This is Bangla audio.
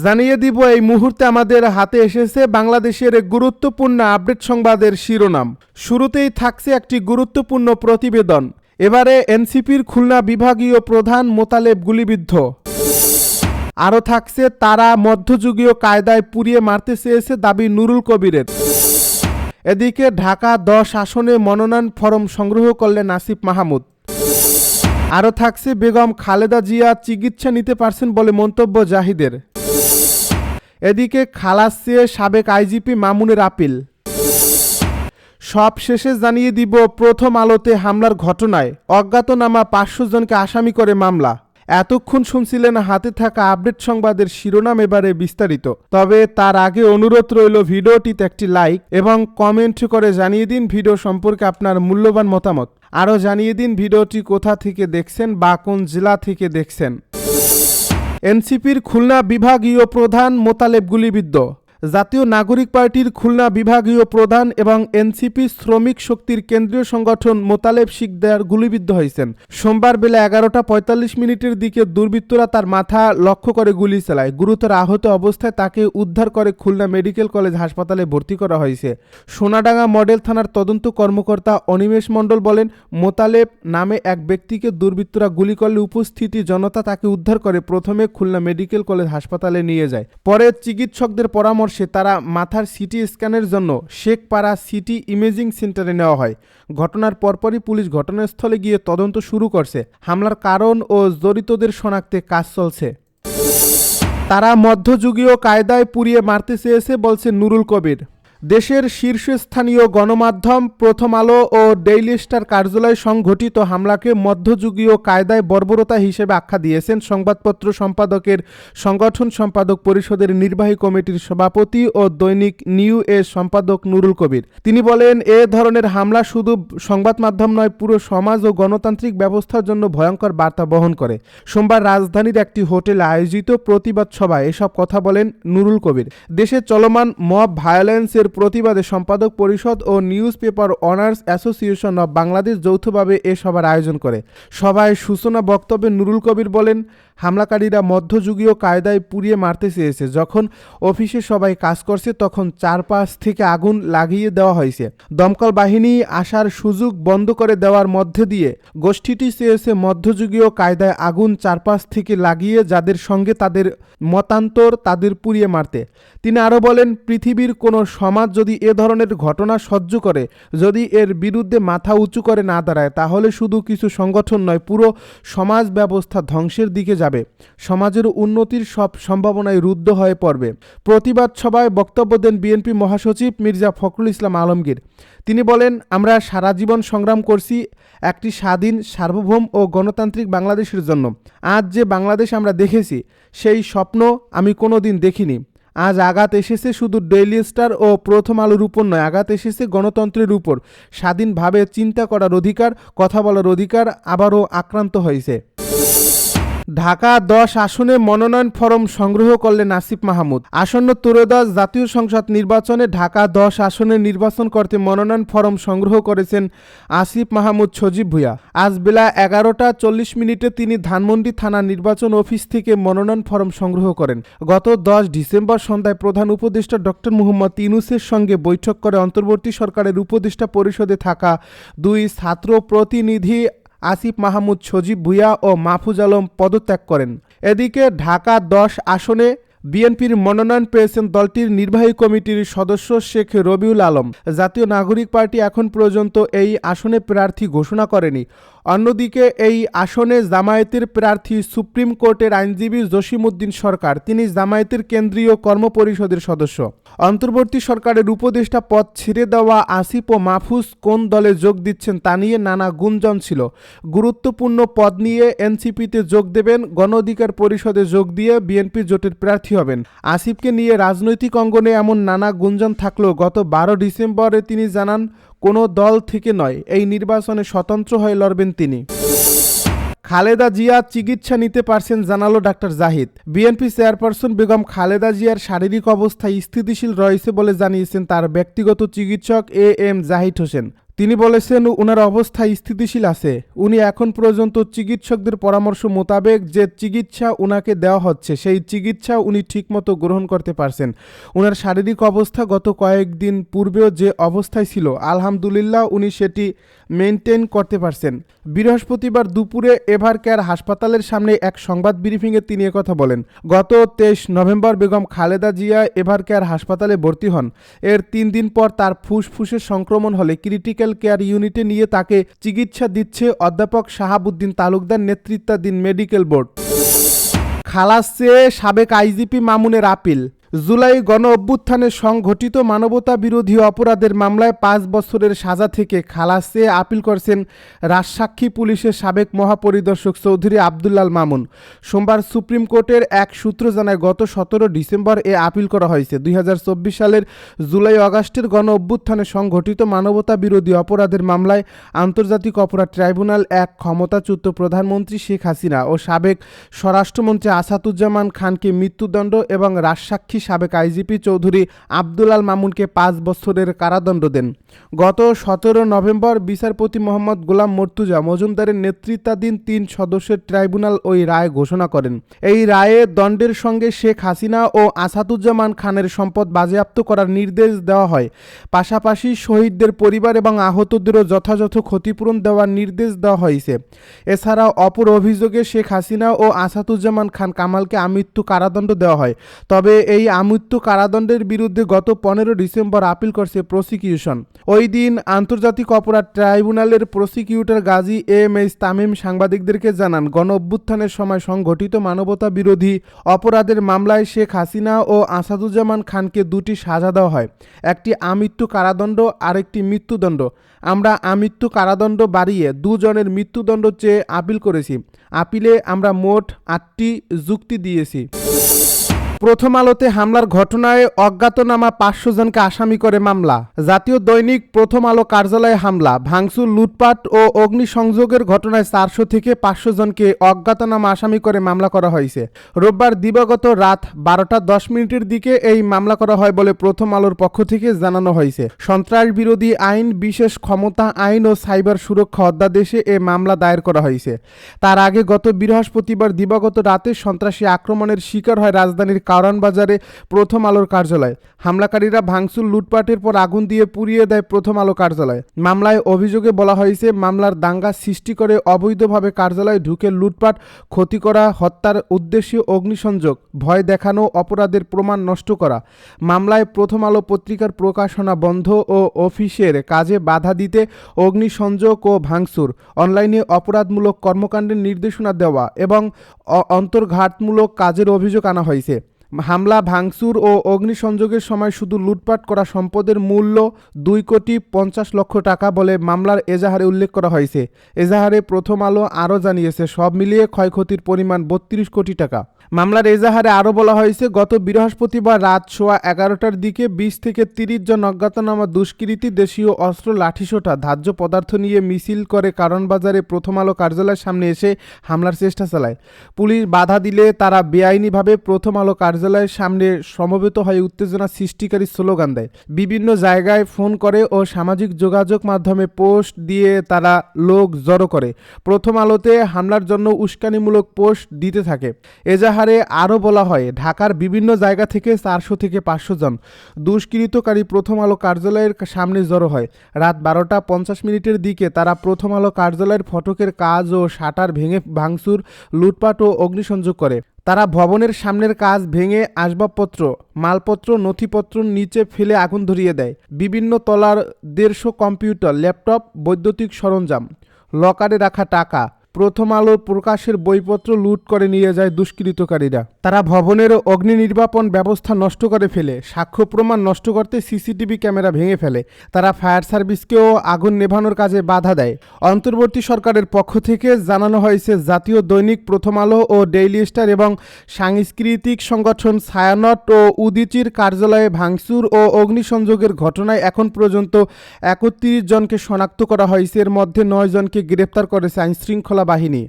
জানিয়ে দিব এই মুহূর্তে আমাদের হাতে এসেছে বাংলাদেশের গুরুত্বপূর্ণ আপডেট সংবাদের শিরোনাম। শুরুতেই থাকছে একটি গুরুত্বপূর্ণ প্রতিবেদন। এবারে এনসিপির খুলনা বিভাগীয় প্রধান মোতালেব গুলিবিদ্ধ। আরও থাকছে তারা মধ্যযুগীয় কায়দায় পুড়িয়ে মারতে চেয়েছে দাবি নুরুল কবিরের। এদিকে ঢাকা 10 আসনে মনোনয়ন ফরম সংগ্রহ করলেন আসিফ মাহমুদ। আরও থাকছে বেগম খালেদা জিয়া চিকিৎসা নিতে পারছেন বলে মন্তব্য জাহিদের। এদিকে খালাস চেয়ে সাবেক আইজিপি মামুনের আপিল। সব শেষে জানিয়ে দিব প্রথম আলোতে হামলার ঘটনায় অজ্ঞাতনামা 500 জনকে আসামি করে মামলা। এতক্ষণ শুনছিলেন হাতে থাকা আপডেট সংবাদের শিরোনাম, এবারে বিস্তারিত। তবে তার আগে অনুরোধ রইল ভিডিওটিতে একটি লাইক এবং কমেন্ট করে জানিয়ে দিন ভিডিও সম্পর্কে আপনার মূল্যবান মতামত। আরও জানিয়ে দিন ভিডিওটি কোথা থেকে দেখছেন বা কোন জেলা থেকে দেখছেন। এনসিপির খুলনা বিভাগীয় প্রধান মোতালেব গুলিবিদ্ধ। জাতীয় নাগরিক পার্টির খুলনা বিভাগীয় প্রধান এবং এনসিপি শ্রমিক শক্তির কেন্দ্রীয় সংগঠন মোতালেব শিকদার গুলিবিদ্ধ হয়েছেন। সোমবার বেলা 11:45 দিকে দুর্বৃত্তরা তার মাথা লক্ষ্য করে গুলি চালায়। গুরুতর আহত অবস্থায় তাকে উদ্ধার করে খুলনা মেডিকেল কলেজ হাসপাতালে ভর্তি করা হয়েছে। সোনাডাঙ্গা মডেল থানার তদন্ত কর্মকর্তা অনিমেষ মণ্ডল বলেন, মোতালেব নামে এক ব্যক্তিকে দুর্বৃত্তরা গুলি করলে উপস্থিতি জনতা তাকে উদ্ধার করে প্রথমে খুলনা মেডিকেল কলেজ হাসপাতালে নিয়ে যায়। পরে চিকিৎসকদের পরামর্শে তারা মাথার সিটি স্ক্যানের জন্য শেখপাড়া সিটি ইমেজিং সেন্টারে নেওয়া হয়। ঘটনার পরপরই পুলিশ ঘটনাস্থলে গিয়ে তদন্ত শুরু করছে। হামলার কারণ ও জড়িতদের শনাক্তে কাজ চলছে। তারা মধ্যযুগীয় কায়দায় পুড়িয়ে মারতে চেয়েছে বলছে নুরুল কবির। দেশের শীর্ষস্থানীয় গণমাধ্যম প্রথম আলো ও ডেইলি স্টার কার্যালয়ে সংঘটিত হামলাকে মধ্যযুগীয় কায়দায় বর্বরতা হিসেবে আখ্যা দিয়েছেন সংবাদপত্র সম্পাদকের সংগঠন সম্পাদক পরিষদের নির্বাহী কমিটির সভাপতি ও দৈনিক নিউ এর সম্পাদক নুরুল কবির। তিনি বলেন, এ ধরনের হামলা শুধু সংবাদ মাধ্যম নয়, পুরো সমাজ ও গণতান্ত্রিক ব্যবস্থার জন্য ভয়ঙ্কর বার্তা বহন করে। সোমবার রাজধানীর একটি হোটেলে আয়োজিত প্রতিবাদ সভায় এসব কথা বলেন নুরুল কবির। দেশে চলমান মব ভায়োলেন্সের প্রতিবাদে সম্পাদক পরিষদ ও news paper owners association of Bangladesh যৌথভাবে এ সভার আয়োজন করে। সভায় সূচনা বক্তব্যে নুরুল কবির বলেন, হামলাকারীরা মধ্যযুগীয় কায়দায় পুড়িয়ে মারতে চেয়েছে। যখন অফিসে সবাই কাজ করছে তখন চারপাশ থেকে আগুন লাগিয়ে দেওয়া হয়েছে। দমকল বাহিনী আসার সুযোগ বন্ধ করে দেওয়ার মধ্যে দিয়ে গোষ্ঠীটি চেয়েছে মধ্যযুগীয় কায়দায় আগুন চারপাশ থেকে লাগিয়ে যাদের সঙ্গে তাদের মতান্তর তাদের পুড়িয়ে মারতে। তিনি আরও বলেন, পৃথিবীর কোনো সমাজ যদি এ ধরনের ঘটনা সহ্য করে, যদি এর বিরুদ্ধে মাথা উঁচু করে না দাঁড়ায়, তাহলে শুধু কিছু সংগঠন নয়, পুরো সমাজ ব্যবস্থা ধ্বংসের দিকে যাবে। সমাজের উন্নতির সব সম্ভাবনায় রুদ্ধ হয়ে পড়বে। প্রতিবাদ সভায় বক্তব্য দেন বিএনপি মহাসচিব মির্জা ফখরুল ইসলাম আলমগীর। তিনি বলেন, আমরা সারা জীবন সংগ্রাম করছি একটি স্বাধীন, সার্বভৌম ও গণতান্ত্রিক বাংলাদেশের জন্য। আজ যে বাংলাদেশ আমরা দেখেছি, সেই স্বপ্ন আমি কোনোদিন দেখিনি। আজ আঘাত এসেছে শুধু ডেইলি স্টার ও প্রথম আলোর উপর নয়, আঘাত এসেছে গণতন্ত্রের উপর। স্বাধীনভাবে চিন্তা করার অধিকার, কথা বলার অধিকার আবারও আক্রান্ত হয়েছে। ঢাকা 10 আসনে মনোনয়ন ফরম সংগ্রহ করলেন আসিফ মাহমুদ। আসন্ন ত্রয়োদশ জাতীয় সংসদ নির্বাচনে ঢাকা 10 আসনে নির্বাচন করতে মনোনয়ন ফরম সংগ্রহ করেছেন আসিফ মাহমুদ সজীব ভুঁইয়া। আজ বেলা 11:40 তিনি ধানমন্ডি থানা নির্বাচন অফিস থেকে মনোনয়ন ফরম সংগ্রহ করেন। গত 10 ডিসেম্বর সন্ধ্যায় প্রধান উপদেষ্টা ডক্টর মুহাম্মদ ইউনূসের সঙ্গে বৈঠক করে অন্তর্বর্তী সরকারের উপদেষ্টা পরিষদে থাকা 2 ছাত্র প্রতিনিধি আসিফ মাহমুদ সজীব ভুঁইয়া ও মাহফুজ আলম পদত্যাগ করেন। এদিকে ঢাকা 10 আসনে বিএনপির মনোনয়ন পেয়েছেন দলটির নির্বাহী কমিটির সদস্য শেখ রবিউল আলম। জাতীয় নাগরিক পার্টি এখন পর্যন্ত এই আসনে প্রার্থী ঘোষণা করেনি। অন্যদিকে এই আসনে জামায়াতের প্রার্থী সুপ্রিম কোর্টের আইনজীবী জসিমউদ্দিন সরকার। তিনি জামায়াতের কেন্দ্রীয় কর্মপরিষদের সদস্য। অন্তর্বর্তী সরকারের উপদেষ্টা পদ ছেড়ে দেওয়া আসিফ ও মাহফুজ কোন দলে যোগ দিচ্ছেন তা নিয়ে নানা গুঞ্জন ছিল। গুরুত্বপূর্ণ পদ নিয়ে এনসিপিতে যোগ দেবেন, গণ অধিকার পরিষদে যোগ দিয়ে বিএনপি জোটের প্রার্থী হবেন। আসিফকে নিয়ে রাজনৈতিক অঙ্গনে এমন নানা গুঞ্জন থাকলেও গত 12 ডিসেম্বরে তিনি জানান, কোনো দল থেকে নয়, এই নির্বাচনে স্বতন্ত্র হয়ে লড়বেন তিনি। খালেদা জিয়া চিকিৎসা নিতে পারছেন জানালো doctor Zahid. BNP chairperson Begum Khaleda জিয়ার শারীরিক অবস্থা স্থিতিশীল রয়েছে বলে জানিয়েছেন তার ব্যক্তিগত চিকিৎসক এ এম জাহিদ হোসেন। তিনি বলেছেন উনার অবস্থা স্থিতিশীল আছে। উনি এখন পর্যন্ত চিকিৎসকদের পরামর্শ মোতাবেক যে চিকিৎসা উনাকে দেওয়া হচ্ছে সেই চিকিৎসা উনি ঠিকমতো গ্রহণ করতে পারছেন। উনার শারীরিক অবস্থা গত কয়েকদিন পূর্বেও যে অবস্থায় ছিল আলহামদুলিল্লাহ উনি সেটি মেনটেন করতে পারছেন। বৃহস্পতিবার দুপুরে এভারকেয়ার হাসপাতালের সামনে এক সংবাদ ব্রিফিংয়ে তিনি একথা বলেন। গত 23 নভেম্বর বেগম খালেদা জিয়া এভারকেয়ার হাসপাতালে ভর্তি হন। এর 3 দিন পর তার ফুসফুসের সংক্রমণ হলে ক্রিটিক্যাল কেয়ার ইউনিটে নিয়ে তাকে চিকিৎসা দিচ্ছে অধ্যাপক শাহাবুদ্দিন তালুকদার নেতৃত্বাধীন মেডিকেল বোর্ড। খালাস চেয়ে সাবেক আইজিপি মামুনের আপিল। জুলাই গণ অভ্যুত্থানে সংঘটিত মানবতা বিরোধী অপরাধের মামলায় 5 বছরের সাজা থেকে খালাস চেয়ে আপিল করছেন রাজসাক্ষী পুলিশের সাবেক মহাপরিদর্শক চৌধুরী আব্দুল্লাল মামুন। সোমবার সুপ্রিম কোর্টের এক সূত্র জানায় গত 17 ডিসেম্বর এ আপিল করা হয়েছে। 2024 সালের জুলাই আগস্টের গণ অভ্যুত্থানে সংঘটিত মানবতা বিরোধী অপরাধের মামলায় আন্তর্জাতিক অপরাধ ট্রাইব্যুনাল এক ক্ষমতাচ্যুত প্রধানমন্ত্রী শেখ হাসিনা ও সাবেক স্বরাষ্ট্রমন্ত্রী আসাদুজ্জামান খানকে মৃত্যুদণ্ড এবং রাজসাক্ষী সাবেক আইজিপি চৌধুরী আব্দুলাল মামুনকে 5 বছরের কারাদণ্ড দেন। গত 17 নভেম্বর বিচারপতি মোহাম্মদ গোলাম মর্তুজা মজুমদারের নেতৃত্বাধীন 3 সদস্যের ট্রাইব্যুনাল ওই রায় ঘোষণা করেন। এই রায়ে দণ্ডের সঙ্গে শেখ হাসিনা ও আসাদুজ্জামান খানের সম্পদ বাজেয়াপ্ত করার নির্দেশ দেওয়া হয়। পাশাপাশি শহীদদের পরিবার এবং আহতদেরও যথাযথ ক্ষতিপূরণ দেওয়ার নির্দেশ দেওয়া হয়েছে। এছাড়াও অপর অভিযোগে শেখ হাসিনা ও আসাদুজ্জামান খান কামালকে আমৃত্যু কারাদণ্ড দেওয়া হয়। তবে এই আমৃত্যু কারাদণ্ডের বিরুদ্ধে গত 15 ডিসেম্বর আপিল করছে প্রসিকিউশন। ওই দিন আন্তর্জাতিক অপরাধ ট্রাইব্যুনালের প্রসিকিউটর গাজী এম.এইচ. তামিম সাংবাদিকদেরকে জানান গণ অভ্যুত্থানের সময় সংঘটিত মানবতা বিরোধী অপরাধের মামলায় শেখ হাসিনা ও আসাদুজ্জামান খানকে 2টি সাজা দেওয়া হয়, একটি আমৃত্যু কারাদণ্ড আর একটি মৃত্যুদণ্ড। আমরা আমৃত্যু কারাদণ্ড বাড়িয়ে 2 জনের মৃত্যুদণ্ড চেয়ে আপিল করেছি। আপিলে আমরা মোট 8টি যুক্তি দিয়েছি। প্রথম আলোতে হামলার ঘটনায় অজ্ঞাতনামা 500 জনকে আসামি করে মামলা। জাতীয় দৈনিক প্রথম আলো কার্যালয়ে হামলা, ভাঙচুর, লুটপাট ও অগ্নিসংযোগের ঘটনায় 400 থেকে 500 জনকে অজ্ঞাতনামা আসামি করে মামলা করা হয়েছে। রোববার দিবাগত রাত 12:10 দিকে এই মামলা করা হয় বলে প্রথম আলোর পক্ষ থেকে জানানো হয়েছে। সন্ত্রাস বিরোধী আইন, বিশেষ ক্ষমতা আইন ও সাইবার সুরক্ষা অধ্যাদেশে এ মামলা দায়ের করা হয়েছে। তার আগে গত বৃহস্পতিবার দিবাগত রাতে সন্ত্রাসী আক্রমণের শিকার হয় রাজধানীর কারওয়ান বাজারে প্রথম আলোর কার্যালয়। হামলাকারীরা ভাঙচুর, লুটপাটের পর আগুন দিয়ে পুড়িয়ে দেয় প্রথম আলো কার্যালয়। মামলায় অভিযোগে বলা হয়েছে মামলার দাঙ্গা সৃষ্টি করে অবৈধভাবে কার্যালয়ে ঢুকে লুটপাট, ক্ষতি করা, হত্যার উদ্দেশ্যে অগ্নিসংযোগ, ভয় দেখানো, অপরাধের প্রমাণ নষ্ট করা। মামলায় প্রথম আলো পত্রিকার প্রকাশনা বন্ধ ও অফিসের কাজে বাধা দিতে, অগ্নিসংযোগ ও ভাঙচুর, অনলাইনে অপরাধমূলক কর্মকাণ্ডের নির্দেশনা দেওয়া এবং অন্তর্ঘাতমূলক কাজের অভিযোগ আনা হয়েছে। হামলা, ভাঙচুর ও অগ্নিসংযোগের সময় শুধু লুটপাট করা সম্পদের মূল্য 2,50,00,000 টাকা বলে মামলার এজাহারে উল্লেখ করা হয়েছে। এজাহারে প্রথম আলো আরও জানিয়েছে সব মিলিয়ে ক্ষয়ক্ষতির পরিমাণ 32 কোটি টাকা। মামলার এজাহারে আরও বলা হয়েছে গত বৃহস্পতিবার রাত 11:15টার দিকে 20 থেকে 30 জন অজ্ঞাতনামা দুষ্কৃতী দেশীয় অস্ত্র, লাঠিসোঁটা, ধার্য পদার্থ নিয়ে মিছিল করে কারওয়ান বাজারে প্রথম আলো কার্যালয়ের সামনে এসে হামলার চেষ্টা চালায়। পুলিশ বাধা দিলে তারা বেআইনিভাবে প্রথম আলো কার্যালয়ের সামনে সমবেত হয়ে উত্তেজনা সৃষ্টিকারী স্লোগান দেয়। বিভিন্ন জায়গায় ফোন করে ও সামাজিক যোগাযোগ মাধ্যমে পোস্ট দিয়ে তারা লোক জড়ো করে প্রথম আলোতে হামলার জন্য উস্কানিমূলক পোস্ট দিতে থাকে। এজাহারে আরও বলা হয় ঢাকার বিভিন্ন জায়গা থেকে 400 থেকে 500 জন দুষ্কৃতকারী প্রথম আলো কার্যালয়ের সামনে জড়ো হয়। রাত 12:50 দিকে তারা প্রথম আলো কার্যালয়ের ফটকের কাজ ও শাটার ভেঙে ভাঙচুর, লুটপাট ও অগ্নিসংযোগ করে। তারা ভবনের সামনের কাজ ভেঙে আসবাবপত্র, মালপত্র, নথিপত্র নিচে ফেলে আগুন ধরিয়ে দেয়। বিভিন্ন তলার 150 কম্পিউটার, ল্যাপটপ, বৈদ্যুতিক সরঞ্জাম, লকারে রাখা টাকা, প্রথম আলো প্রকাশের বইপত্র লুট করে নিয়ে যায় দুষ্কৃতকারীরা। তারা ভবনের অগ্নি নির্বাপন ব্যবস্থা নষ্ট করে ফেলে, সাক্ষ্য প্রমাণ নষ্ট করতে সিসিটিভি ক্যামেরা ভেঙে ফেলে। তারা ফায়ার সার্ভিসকেও আগুন নেভানোর কাজে বাধা দেয়। অন্তর্বর্তী সরকারের পক্ষ থেকে জানানো হয়েছে জাতীয় দৈনিক প্রথম আলো ও ডেইলি স্টার এবং সাংস্কৃতিক সংগঠন ছায়ানট ও উদীচীর কার্যালয়ে ভাঙচুর ও অগ্নিসংযোগের ঘটনায় এখন পর্যন্ত 31 জনকে শনাক্ত করা হয়েছে। এর মধ্যে 9 জনকে গ্রেপ্তার করেছে আইনশৃঙ্খলা বাহিনী।